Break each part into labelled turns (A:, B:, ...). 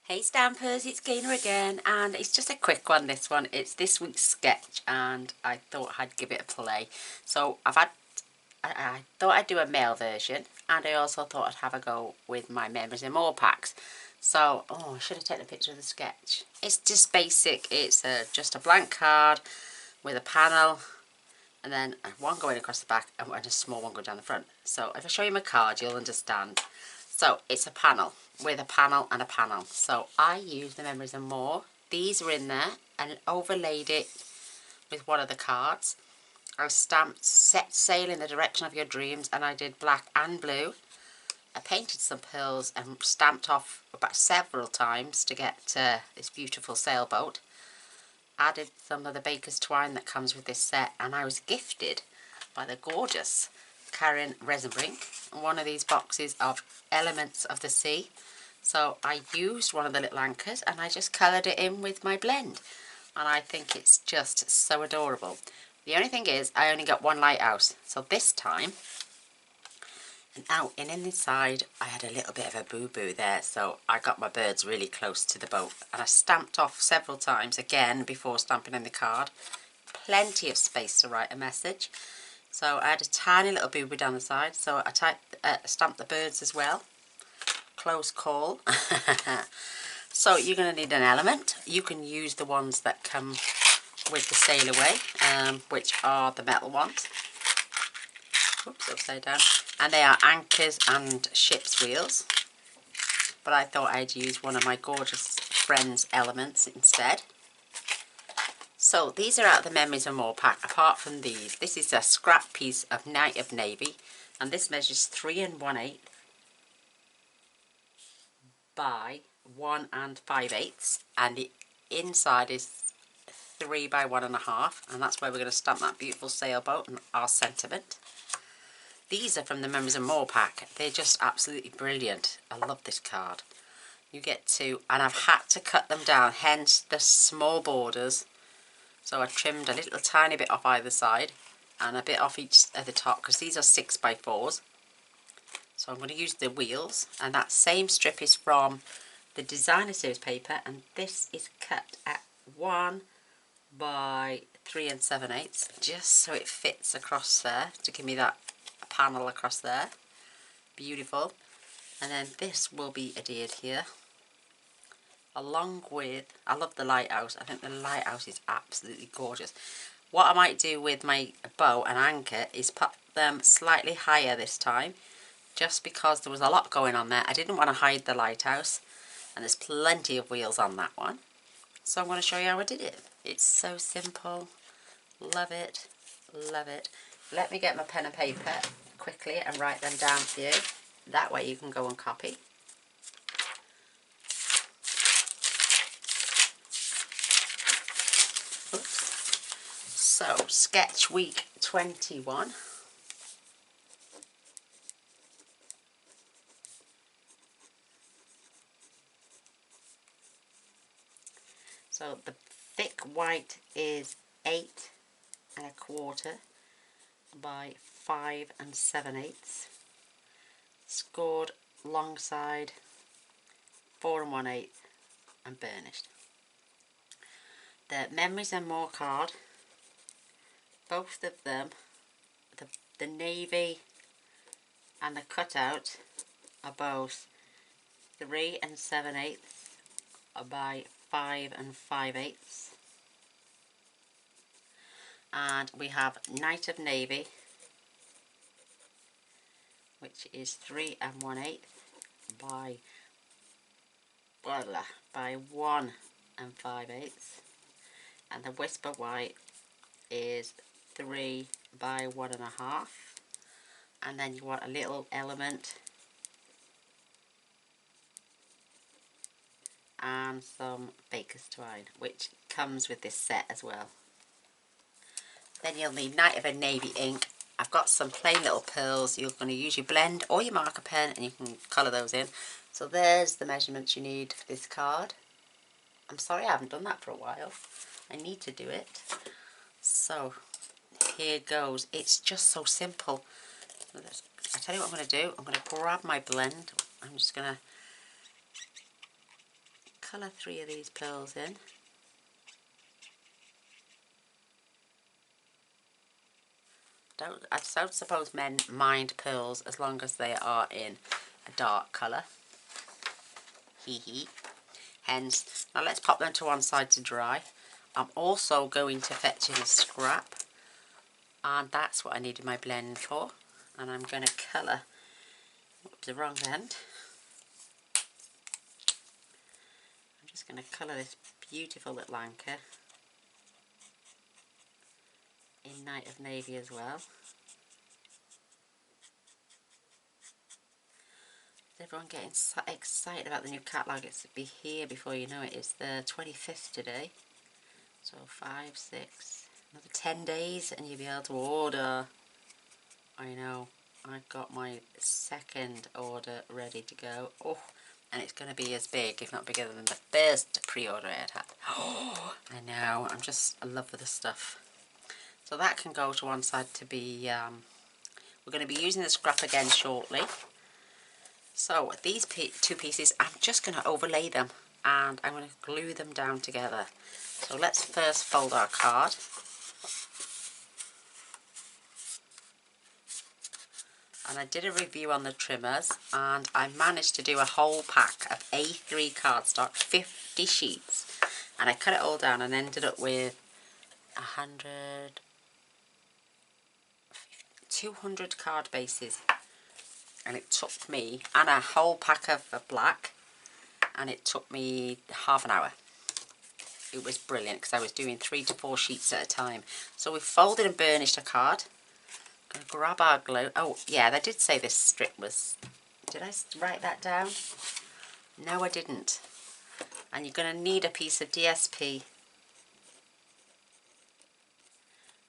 A: Hey Stampers, it's Gaynor again, and it's just a quick one, this one. It's this week's sketch, and I thought I'd give it a play. So I thought I'd do a male version, and I also thought I'd have a go with my Memories and More packs. So, I should have taken a picture of the sketch. It's just basic. It's just a blank card with a panel, and then one going across the back, and a small one going down the front. So if I show you my card, you'll understand. So it's a panel with a panel and a panel. So I used the Memories and More. These are in there and overlaid it with one of the cards. I stamped Set Sail in the Direction of Your Dreams, and I did black and blue. I painted some pearls and stamped off about several times to get this beautiful sailboat. Added some of the baker's twine that comes with this set, and I was gifted by the gorgeous Karen Resenbrink one of these boxes of Elements of the Sea. So I used one of the little anchors and I just coloured it in with my blend, and I think it's just so adorable. The only thing is I only got one lighthouse, so this time, and out and inside I had a little bit of a boo-boo there, so I got my birds really close to the boat, and I stamped off several times again before stamping in the card. Plenty of space to write a message. So I had a tiny little boo-boo down the side, so I stamped the birds as well. Close call. So you're going to need an element. You can use the ones that come with the sail away, which are the metal ones. Oops, upside down. And they are anchors and ship's wheels. But I thought I'd use one of my gorgeous friend's elements instead. So these are out of the Memories and More pack. Apart from these, this is a scrap piece of Night of Navy, and this measures 3 1/8 by 1 5/8, and the inside is 3 by 1 1/2, and that's where we're going to stamp that beautiful sailboat and our sentiment. These are from the Memories and More pack. They're just absolutely brilliant. I love this card. You get to, and I've had to cut them down, hence the small borders. So I trimmed a little tiny bit off either side and a bit off each at the top, because these are 6 by 4s. So I'm going to use the wheels, and that same strip is from the Designer Series paper, and this is cut at 1 by 3 7/8, just so it fits across there to give me that panel across there. Beautiful. And then this will be adhered here, along with, I love the lighthouse. I think the lighthouse is absolutely gorgeous. What I might do with my bow and anchor is put them slightly higher this time, just because there was a lot going on there. I didn't want to hide the lighthouse, and there's plenty of wheels on that one. So I'm going to show you how I did it. It's so simple. Love it. Love it. Let me get my pen and paper quickly and write them down for you. That way you can go and copy. So, sketch week 21. So the thick white is 8 1/4 by 5 7/8. Scored long side 4 1/8 and burnished. The Memories and More card, both of them, the navy and the cutout are both 3 7/8 by 5 5/8. And we have Night of Navy, which is 3 1/8 by 1 5/8, and the Whisper White is 3 by 1 1/2, and then you want a little element and some baker's twine, which comes with this set as well. Then you'll need Night of a Navy ink. I've got some plain little pearls. You're going to use your blend or your marker pen, and you can colour those in. So there's the measurements you need for this card. I'm sorry I haven't done that for a while. I need to do it. So here goes. It's just so simple. I tell you what I'm going to do. I'm going to grab my blend. I'm just going to colour 3 of these pearls in. I don't suppose men mind pearls as long as they are in a dark colour. Hee hee. Hence, now let's pop them to one side to dry. I'm also going to fetch in a scrap, and that's what I needed my blend for. And I'm going to colour, whoops, the wrong end. I'm just going to colour this beautiful little anchor in Night of Navy as well. Is everyone getting excited about the new catalogue? It's to be here before you know it. It's the 25th today. So 5, 6, another 10 days and you'll be able to order. I know, I've got my second order ready to go. Oh, and it's going to be as big, if not bigger than the first pre-order I had. Oh, I know, I'm just in love with the stuff. So that can go to one side to be, we're going to be using the scrap again shortly. So these two pieces, I'm just going to overlay them and I'm going to glue them down together. So let's first fold our card. And I did a review on the trimmers and I managed to do a whole pack of A3 cardstock, 50 sheets. And I cut it all down and ended up with 200 card bases. And it took me, and a whole pack of black, and it took me half an hour. It was brilliant because I was doing 3 to 4 sheets at a time. So we folded and burnished a card. Gonna grab our glue. Oh yeah, they did say this strip was, did I write that down? No, I didn't. And you're going to need a piece of DSP,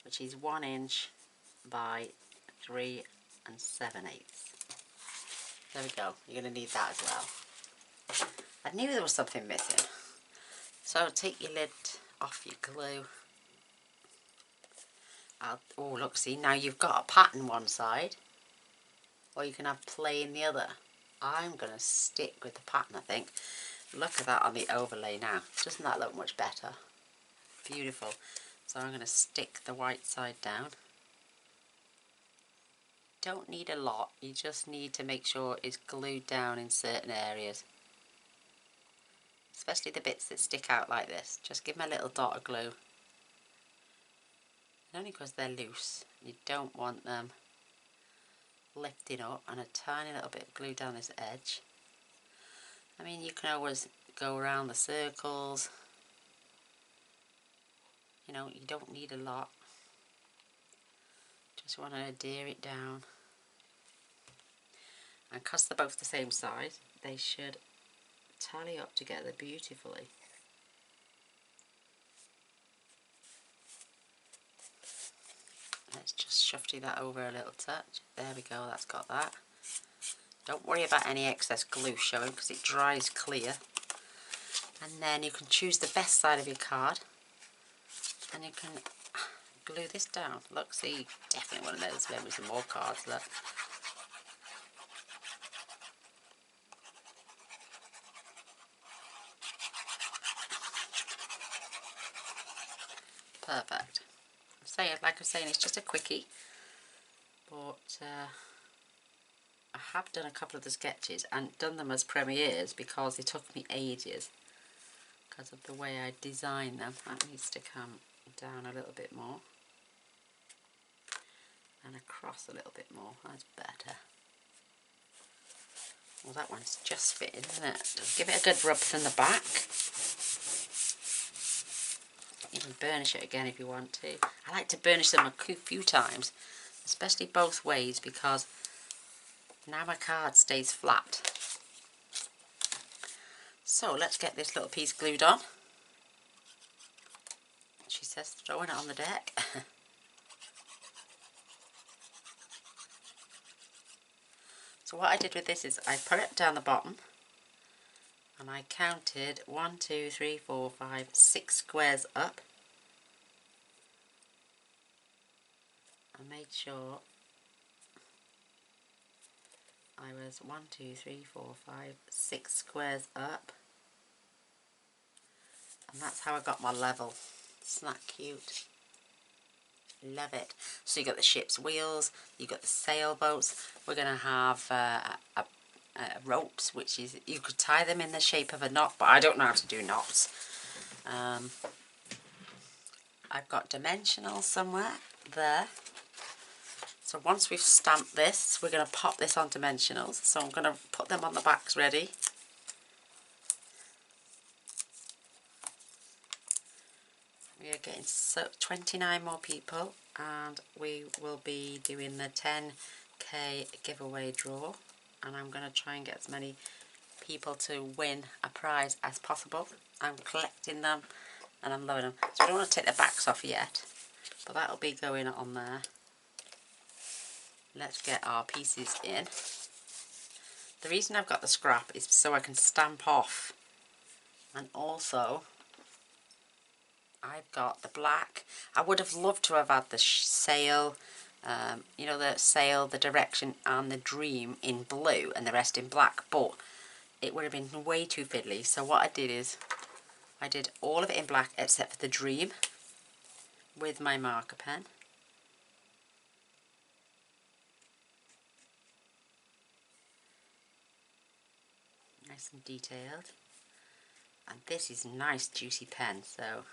A: which is 1 inch by 3 7/8. There we go. You're going to need that as well. I knew there was something missing. So take your lid off your glue. Oh look, see, now you've got a pattern one side, or you can have plain the other. I'm going to stick with the pattern, I think. Look at that on the overlay now. Doesn't that look much better? Beautiful. So I'm going to stick the white side down. Don't need a lot, you just need to make sure it's glued down in certain areas. Especially the bits that stick out like this. Just give them a little dot of glue. Only because they're loose. You don't want them lifting up, and a tiny little bit of glue down this edge. I mean, you can always go around the circles. You know, you don't need a lot. Just want to adhere it down. And because they're both the same size, they should tally up together beautifully. Let's just shuffle that over a little touch. There we go, that's got that. Don't worry about any excess glue showing because it dries clear. And then you can choose the best side of your card and you can glue this down. Look, see, definitely one of those. There with some more cards, look. Perfect. Like I was saying, it's just a quickie, but I have done a couple of the sketches and done them as premieres because they took me ages because of the way I designed them. That needs to come down a little bit more and across a little bit more. That's better. Well, that one's just fitting, isn't it? Just give it a good rub from the back. You can burnish it again if you want to. I like to burnish them a few times, especially both ways, because now my card stays flat. So let's get this little piece glued on. She says throwing it on the deck. So what I did with this is I put it down the bottom and I counted 1, 2, 3, 4, 5, 6 squares up. I made sure I was 1, 2, 3, 4, 5, 6 squares up. And that's how I got my level. Isn't that cute? Love it. So you got the ship's wheels, you got the sailboats. We're going to have ropes, which is, you could tie them in the shape of a knot, but I don't know how to do knots. I've got dimensionals somewhere there. So once we've stamped this, we're going to pop this on dimensionals. So I'm going to put them on the backs ready. We are getting 29 more people, and we will be doing the 10k giveaway draw, and I'm going to try and get as many people to win a prize as possible. I'm collecting them and I'm loving them. So I don't want to take the backs off yet, but that'll be going on there. Let's get our pieces in. The reason I've got the scrap is so I can stamp off, and also I've got the black. I would have loved to have had the sail, you know, the sail, the direction and the dream in blue and the rest in black, but it would have been way too fiddly. So what I did is I did all of it in black except for the dream with my marker pen. Nice and detailed. And this is nice juicy pen, so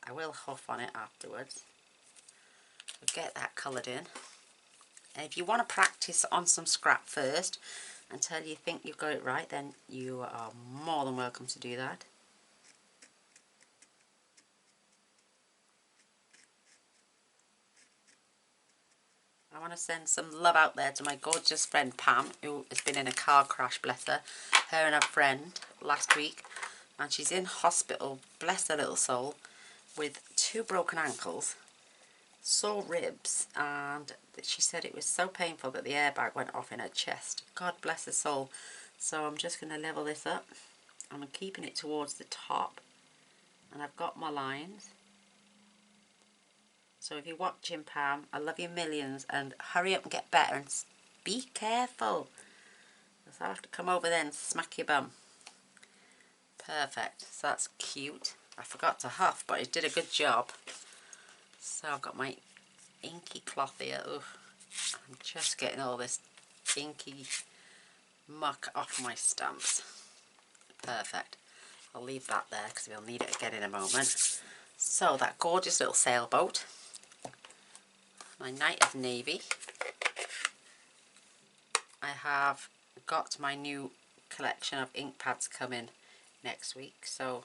A: I will huff on it afterwards. So get that coloured in. And if you want to practice on some scrap first until you think you've got it right, then you are more than welcome to do that. I want to send some love out there to my gorgeous friend Pam, who has been in a car crash, bless her. Her and her friend last week, and she's in hospital, bless her little soul, with 2 broken ankles, sore ribs, and she said it was so painful that the airbag went off in her chest. God bless her soul. So I'm just going to level this up. I'm keeping it towards the top, and I've got my lines. So if you're watching, Pam, I love you millions, and hurry up and get better, and be careful, because I'll have to come over there and smack your bum. Perfect. So that's cute. I forgot to huff, but it did a good job. So I've got my inky cloth here. Ugh. I'm just getting all this inky muck off my stamps. Perfect. I'll leave that there because we'll need it again in a moment. So that gorgeous little sailboat. My Night of Navy. I have got my new collection of ink pads coming next week, so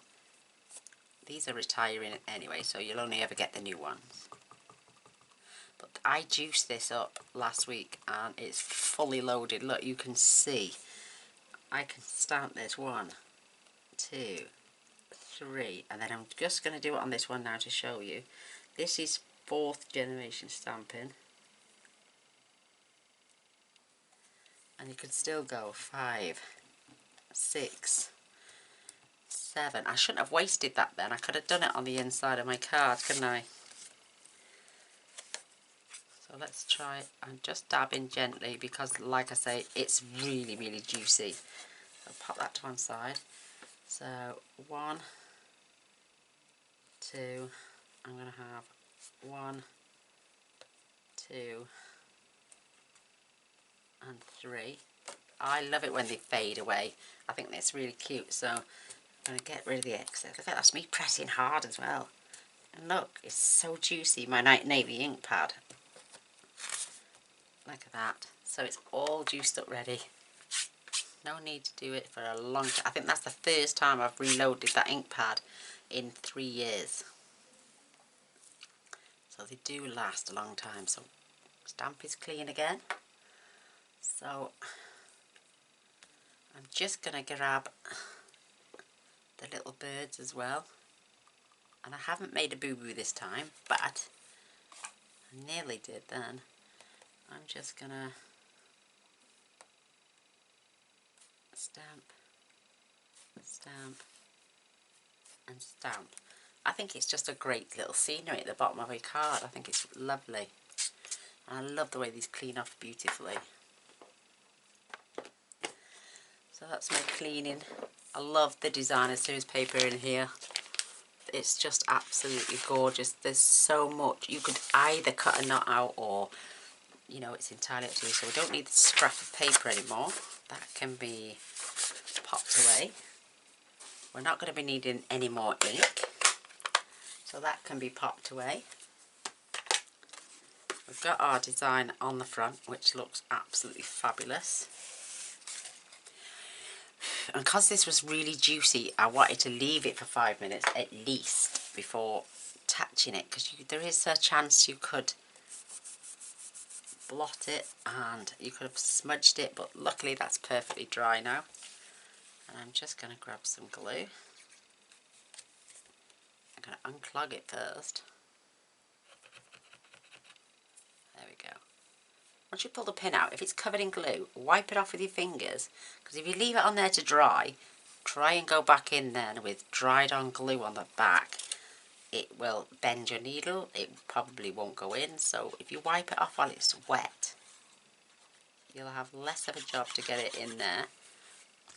A: these are retiring anyway, so you'll only ever get the new ones. But I juiced this up last week and it's fully loaded. Look, you can see I can stamp this 1, 2, 3, and then I'm just going to do it on this one now to show you. This is 4th generation stamping, and you can still go 5, 6, 7. I shouldn't have wasted that then. I could have done it on the inside of my card, couldn't I? So let's try and just dab in gently, because like I say, it's really, really juicy. So pop that to one side. So 1, 2, I'm going to have 1, 2 and 3. I love it when they fade away. I think that's really cute, so I'm going to get rid of the excess. Look at that, that's me pressing hard as well. And look, it's so juicy, my Night Navy ink pad. Look at that. So it's all juiced up ready. No need to do it for a long time. I think that's the first time I've reloaded that ink pad in 3 years. So they do last a long time. So stamp is clean again. So I'm just going to grab the little birds as well. And I haven't made a boo-boo this time, but I nearly did then. I'm just going to stamp, stamp and stamp. I think it's just a great little scenery at the bottom of a card. I think it's lovely. And I love the way these clean off beautifully. So that's my cleaning I love the designer series paper in here. It's just absolutely gorgeous. There's so much. You could either cut a knot out or, you know, it's entirely up to you. So we don't need the scrap of paper anymore. That can be popped away. We're not going to be needing any more ink. So that can be popped away. We've got our design on the front, which looks absolutely fabulous. And because this was really juicy, I wanted to leave it for 5 minutes at least before touching it, because there is a chance you could blot it and you could have smudged it, but luckily that's perfectly dry now. And I'm just going to grab some glue. I'm going to unclog it first. There we go. Once you pull the pin out, if it's covered in glue, wipe it off with your fingers, because if you leave it on there to dry, try and go back in there with dried on glue on the back, it will bend your needle. It probably won't go in, so if you wipe it off while it's wet, you'll have less of a job to get it in there,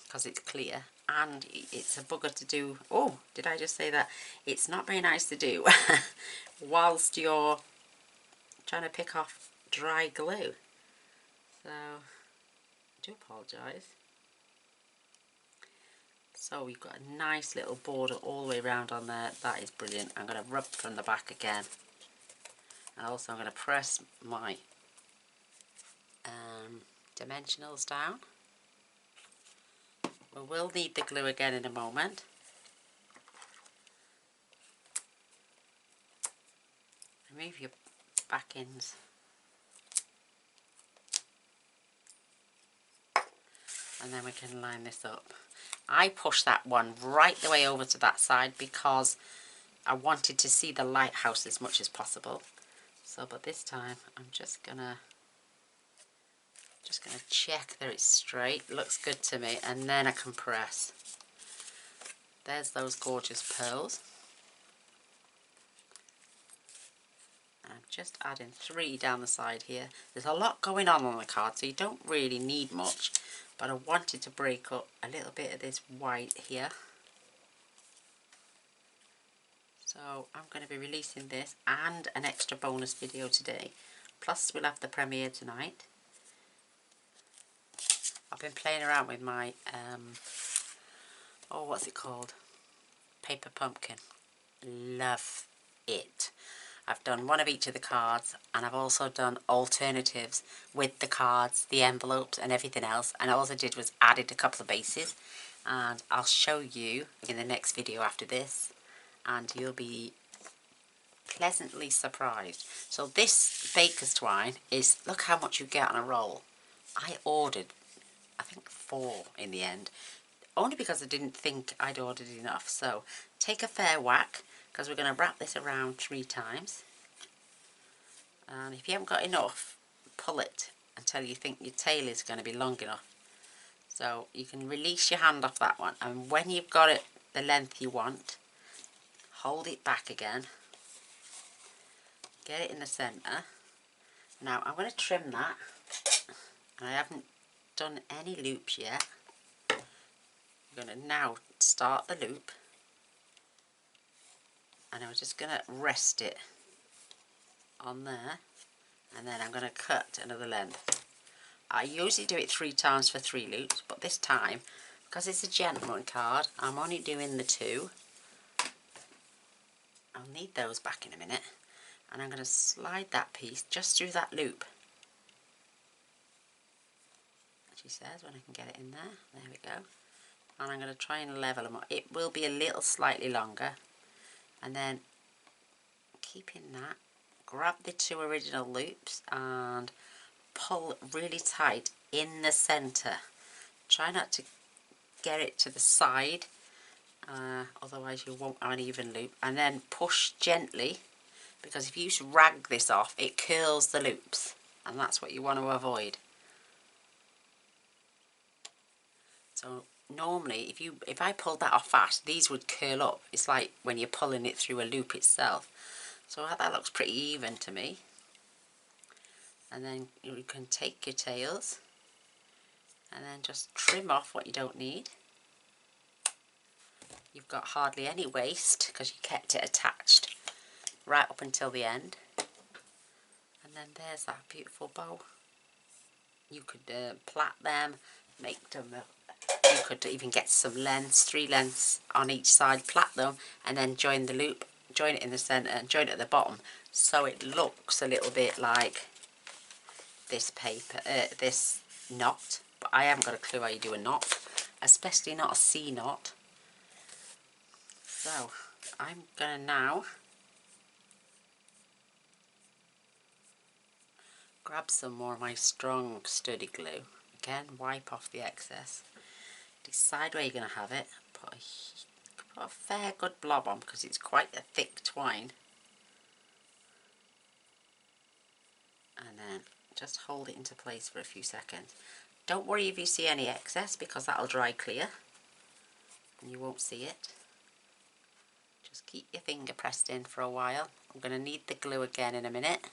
A: because it's clear, and it's a bugger to do. Oh, did I just say that? It's not very nice to do whilst you're trying to pick off dry glue. So, I do apologise. So we've got a nice little border all the way around on there. That is brilliant. I'm going to rub from the back again. And also I'm going to press my dimensionals down. We will need the glue again in a moment. Remove your back ends. And then we can line this up. I pushed that one right the way over to that side because I wanted to see the lighthouse as much as possible. So, but this time I'm just gonna check that it's straight. Looks good to me, and then I can press. There's those gorgeous pearls. I'm just adding 3 down the side here. There's a lot going on the card, so you don't really need much. But I wanted to break up a little bit of this white here. So I'm going to be releasing this and an extra bonus video today. Plus we'll have the premiere tonight. I've been playing around with my, oh, what's it called? Paper pumpkin. Love it. I've done one of each of the cards, and I've also done alternatives with the cards, the envelopes and everything else. And all I did was added a couple of bases, and I'll show you in the next video after this, and you'll be pleasantly surprised. So this baker's twine is, look how much you get on a roll. I ordered, I think 4 in the end, only because I didn't think I'd ordered enough. So take a fair whack, because we're going to wrap this around 3 times. And if you haven't got enough, pull it until you think your tail is going to be long enough. So you can release your hand off that one, and when you've got it the length you want, hold it back again, get it in the centre. Now I'm going to trim that, and I haven't done any loops yet. I'm going to now start the loop, and I'm just going to rest it on there, and then I'm going to cut another length. I usually do it 3 times for 3 loops, but this time, because it's a gentleman card, I'm only doing the 2. I'll need those back in a minute, and I'm going to slide that piece just through that loop. She says when I can get it in there. There we go. And I'm going to try and level them up. It will be a little slightly longer, and then keeping that, grab the 2 original loops and pull really tight in the centre. Try not to get it to the side, otherwise you won't have an even loop. And then push gently, because if you rag this off, it curls the loops, and that's what you want to avoid. So normally if I pulled that off fast, these would curl up. It's like when you're pulling it through a loop itself. So that looks pretty even to me. And then you can take your tails and then just trim off what you don't need. you've got hardly any waste because you kept it attached right up until the end. And then there's that beautiful bow. You could plait them, make them, you could even get some lengths, 3 lengths on each side, plait them, and then join the loop, join it in the centre and join it at the bottom, so it looks a little bit like this paper, this knot. But I haven't got a clue how you do a knot, especially not a C knot. So I'm gonna now grab some more of my strong sturdy glue. Again, wipe off the excess. Decide where you're going to have it. Put a fair good blob on because it's quite a thick twine. And then just hold it into place for a few seconds. Don't worry if you see any excess because that'll dry clear and you won't see it. Just keep your finger pressed in for a while. I'm going to need the glue again in a minute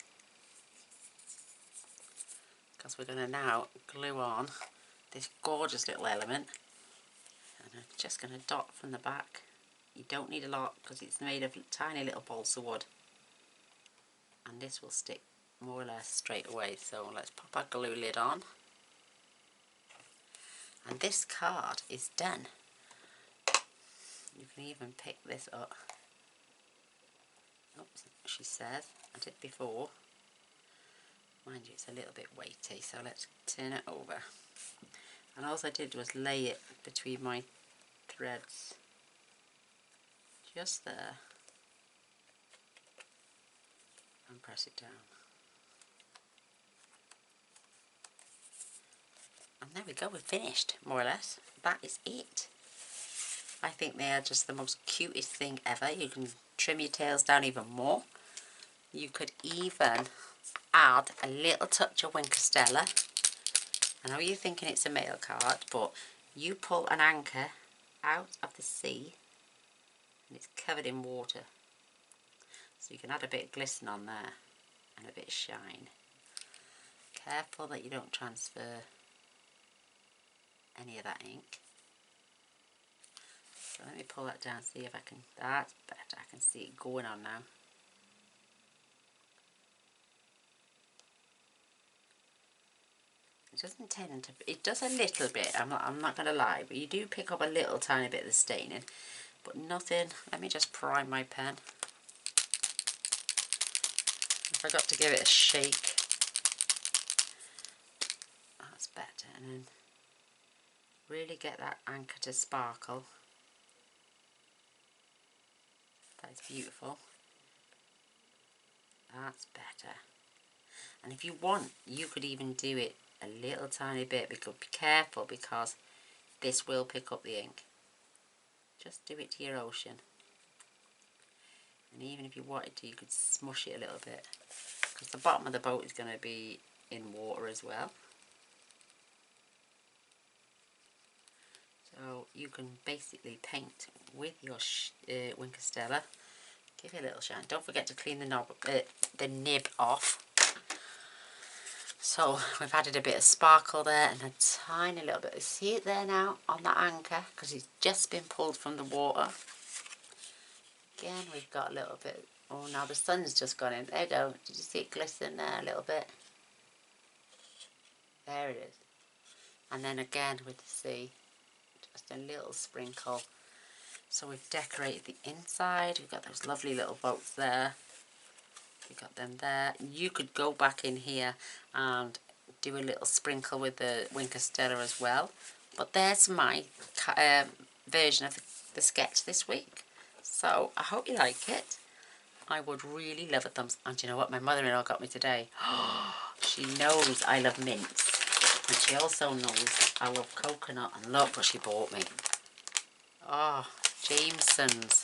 A: because we're going to now glue on this gorgeous little element. And I'm just going to dot from the back. You don't need a lot because it's made of tiny little balsa wood. And this will stick more or less straight away. So let's pop our glue lid on. And this card is done. You can even pick this up. Oops, she says. I did before. Mind you, it's a little bit weighty, so let's turn it over. And all I did was lay it between my threads. Just there. And press it down. And there we go, we're finished, more or less. That is it. I think they are just the most cutest thing ever. You can trim your tails down even more. You could even add a little touch of Winkostella. I know you're thinking it's a mail card, but you pull an anchor out of the sea and it's covered in water. So you can add a bit of glisten on there and a bit of shine. Careful that you don't transfer any of that ink. So let me pull that down, see if I can, that's better, I can see it going on now. It doesn't tend to, it does a little bit, I'm not going to lie, but you do pick up a little tiny bit of the staining, but nothing. Let me just prime my pen. I forgot to give it a shake. That's better, and then really get that anchor to sparkle. That's beautiful. That's better. And if you want, you could even do it a little tiny bit, because be careful because this will pick up the ink. Just do it to your ocean. And even if you wanted to, you could smush it a little bit, because the bottom of the boat is going to be in water as well. So you can basically paint with your Winkostella. Give it a little shine. Don't forget to clean the nib off. So we've added a bit of sparkle there and a tiny little bit. See it there now on that anchor because it's just been pulled from the water. Again, we've got a little bit. Oh, now the sun's just gone in. There you go. Did you see it glisten there a little bit? There it is. And then again with the sea, just a little sprinkle. So we've decorated the inside. We've got those lovely little boats there. We've got them there. You could go back in here and do a little sprinkle with the Winkostella as well. But there's my version of the sketch this week. So I hope you like it. I would really love a thumbs up. And you know what my mother-in-law got me today? She knows I love mints. And she also knows I love coconut. And look what she bought me. Oh, Jameson's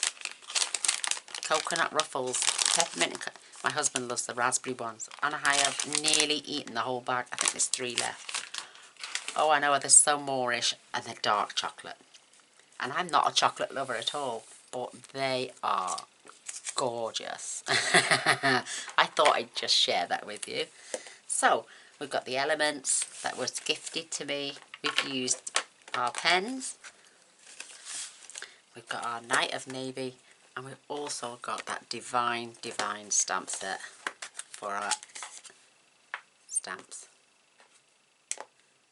A: coconut ruffles, peppermint. My husband loves the raspberry ones, and I have nearly eaten the whole bag. I think there's 3 left. Oh, I know, there's some moreish, and they're dark chocolate. And I'm not a chocolate lover at all, but they are gorgeous. I thought I'd just share that with you. So we've got the elements that was gifted to me. We've used our pens. We've got our Night of Navy, and we've also got that Divine stamp set for our stamps.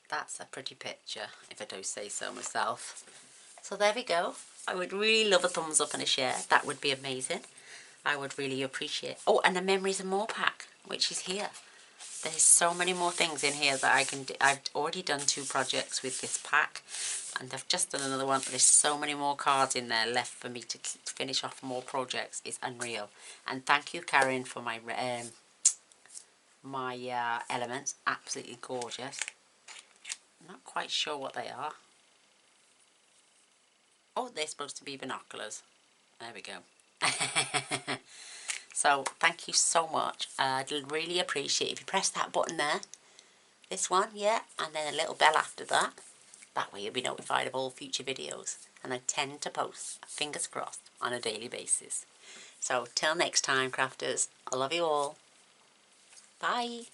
A: That's a pretty picture, if I do say so myself. So there we go. I would really love a thumbs up and a share. That would be amazing. I would really appreciate. Oh, and the Memories and More pack, which is here. There's so many more things in here that I can do. I've already done 2 projects with this pack, and I've just done another one. There's so many more cards in there left for me to finish off more projects. It's unreal. And thank you, Karen, for my elements. Absolutely gorgeous. I'm not quite sure what they are. Oh, they're supposed to be binoculars. There we go. So thank you so much. I'd really appreciate if you press that button there. This one, yeah, and then a little bell after that. That way you'll be notified of all future videos. And I tend to post, fingers crossed, on a daily basis. So till next time, crafters, I love you all. Bye.